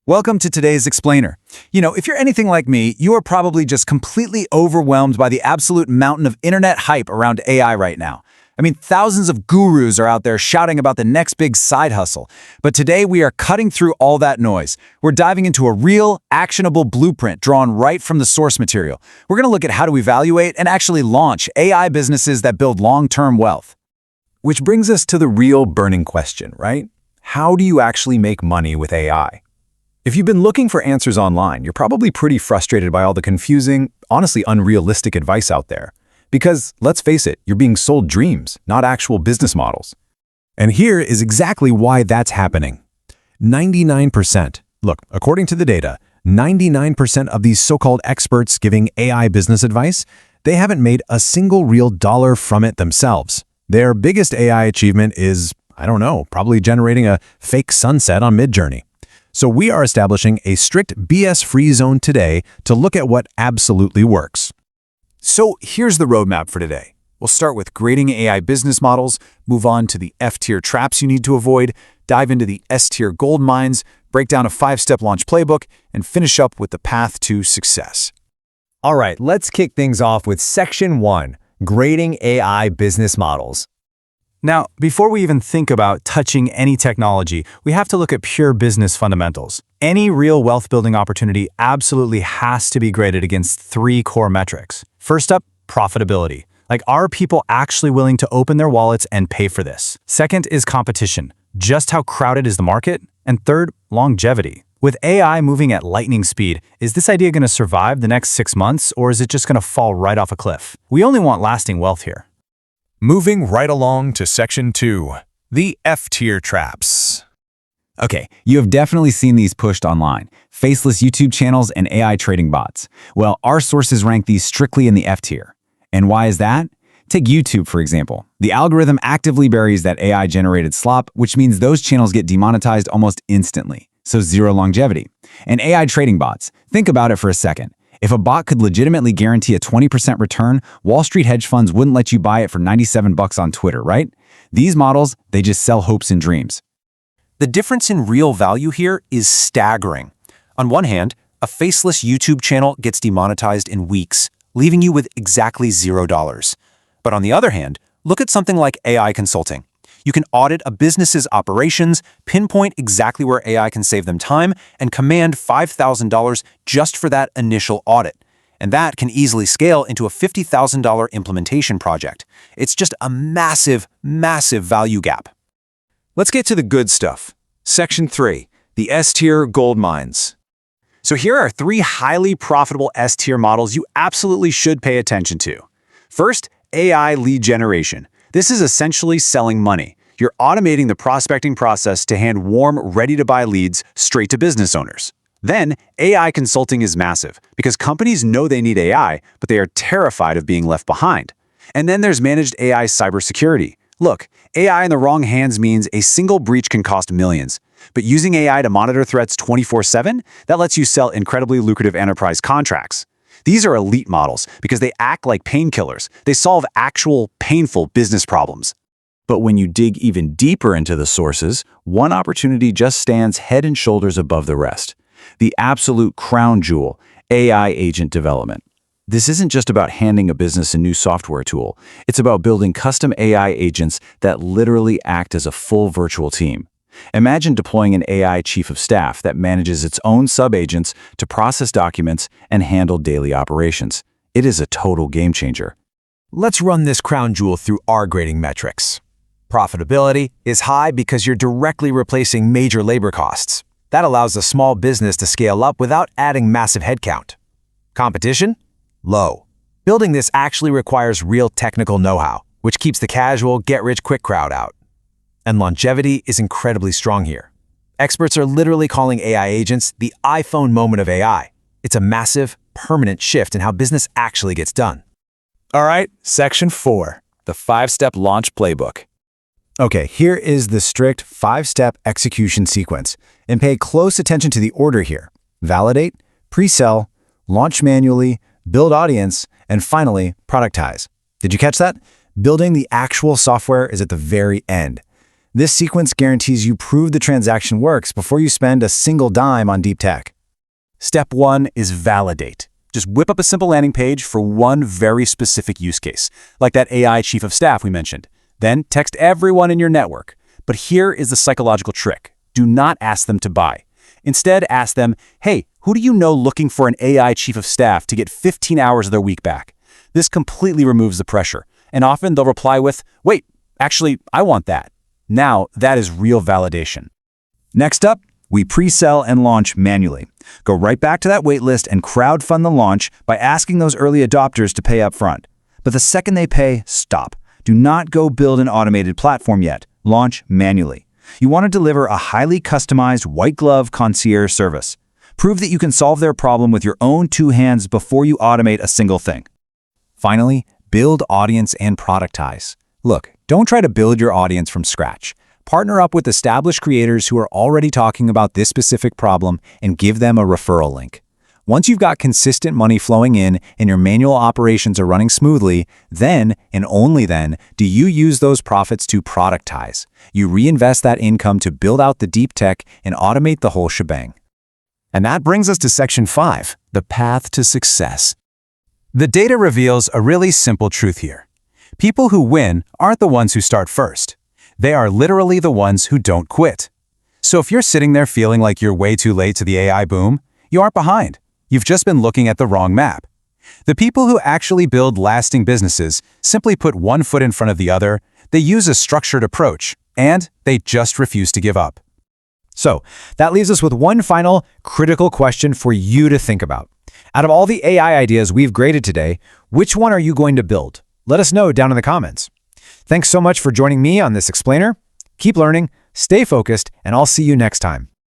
Welcome to today's explainer. If you're anything like me, you are probably just completely overwhelmed by the absolute mountain of internet hype around AI right now. Thousands of gurus are out there shouting about the next big side hustle. But today we are cutting through all that noise. We're diving into a real, actionable blueprint drawn right from the source material. We're going to look at how to evaluate and actually launch AI businesses that build long-term wealth. Which brings us to the real burning question, right? How do you actually make money with AI? If you've been looking for answers online, you're probably pretty frustrated by all the confusing, honestly unrealistic advice out there. Because, let's face it, you're being sold dreams, not actual business models. And here is exactly why that's happening. 99%. Look, according to the data, 99% of these so-called experts giving AI business advice, they haven't made a single real dollar from it themselves. Their biggest AI achievement is, probably generating a fake sunset on Midjourney. So we are establishing a strict BS-free zone today to look at what absolutely works. So here's the roadmap for today. We'll start with grading AI business models, move on to the F-tier traps you need to avoid, dive into the S-tier gold mines, break down a 5-step launch playbook, and finish up with the path to success. All right, let's kick things off with Section 1, Grading AI Business Models. Now, before we even think about touching any technology, we have to look at pure business fundamentals. Any real wealth-building opportunity absolutely has to be graded against 3 core metrics. First up, profitability. Are people actually willing to open their wallets and pay for this? Second is competition. Just how crowded is the market? And third, longevity. With AI moving at lightning speed, is this idea going to survive the next 6 months, or is it just going to fall right off a cliff? We only want lasting wealth here. Moving right along to Section 2, the F-tier traps. Okay, you have definitely seen these pushed online. Faceless YouTube channels and AI trading bots. Well, our sources rank these strictly in the F tier. And why is that? Take YouTube, for example. The algorithm actively buries that AI-generated slop, which means those channels get demonetized almost instantly. So zero longevity. And AI trading bots. Think about it for a second. If a bot could legitimately guarantee a 20% return, Wall Street hedge funds wouldn't let you buy it for $97 on Twitter, right? These models, they just sell hopes and dreams. The difference in real value here is staggering. On one hand, a faceless YouTube channel gets demonetized in weeks, leaving you with exactly $0. But on the other hand, look at something like AI consulting. You can audit a business's operations, pinpoint exactly where AI can save them time, and command $5,000 just for that initial audit. And that can easily scale into a $50,000 implementation project. It's just a massive, massive value gap. Let's get to the good stuff. Section 3, the S-tier gold mines. So here are 3 highly profitable S-tier models you absolutely should pay attention to. First, AI lead generation. This is essentially selling money. You're automating the prospecting process to hand warm, ready-to-buy leads straight to business owners. Then, AI consulting is massive because companies know they need AI, but they are terrified of being left behind. And then there's managed AI cybersecurity. Look, AI in the wrong hands means a single breach can cost millions. But using AI to monitor threats 24/7, that lets you sell incredibly lucrative enterprise contracts. These are elite models because they act like painkillers. They solve actual, painful business problems. But when you dig even deeper into the sources, one opportunity just stands head and shoulders above the rest. The absolute crown jewel, AI agent development. This isn't just about handing a business a new software tool. It's about building custom AI agents that literally act as a full virtual team. Imagine deploying an AI chief of staff that manages its own sub-agents to process documents and handle daily operations. It is a total game changer. Let's run this crown jewel through our grading metrics. Profitability is high because you're directly replacing major labor costs. That allows a small business to scale up without adding massive headcount. Competition? Low. Building this actually requires real technical know-how, which keeps the casual, get-rich-quick crowd out. And longevity is incredibly strong here. Experts are literally calling AI agents the iPhone moment of AI. It's a massive, permanent shift in how business actually gets done. All right, Section 4, the 5-step launch playbook. Okay, here is the strict 5-step execution sequence, and pay close attention to the order here. Validate, pre-sell, launch manually, build audience, and finally, productize. Did you catch that? Building the actual software is at the very end. This sequence guarantees you prove the transaction works before you spend a single dime on deep tech. Step 1 is validate. Just whip up a simple landing page for one very specific use case, like that AI chief of staff we mentioned. Then text everyone in your network. But here is the psychological trick. Do not ask them to buy. Instead, ask them, hey, who do you know looking for an AI chief of staff to get 15 hours of their week back? This completely removes the pressure. And often they'll reply with, wait, actually, I want that. Now, that is real validation. Next up, we pre-sell and launch manually. Go right back to that waitlist and crowdfund the launch by asking those early adopters to pay up front. But the second they pay, stop. Do not go build an automated platform yet. Launch manually. You want to deliver a highly customized white-glove concierge service. Prove that you can solve their problem with your own two hands before you automate a single thing. Finally, build audience and productize. Look, don't try to build your audience from scratch. Partner up with established creators who are already talking about this specific problem and give them a referral link. Once you've got consistent money flowing in and your manual operations are running smoothly, then, and only then, do you use those profits to productize. You reinvest that income to build out the deep tech and automate the whole shebang. And that brings us to section 5, the path to success. The data reveals a really simple truth here. People who win aren't the ones who start first. They are literally the ones who don't quit. So if you're sitting there feeling like you're way too late to the AI boom, you aren't behind. You've just been looking at the wrong map. The people who actually build lasting businesses simply put one foot in front of the other, they use a structured approach, and they just refuse to give up. So, that leaves us with one final critical question for you to think about. Out of all the AI ideas we've graded today, which one are you going to build? Let us know down in the comments. Thanks so much for joining me on this explainer. Keep learning, stay focused, and I'll see you next time.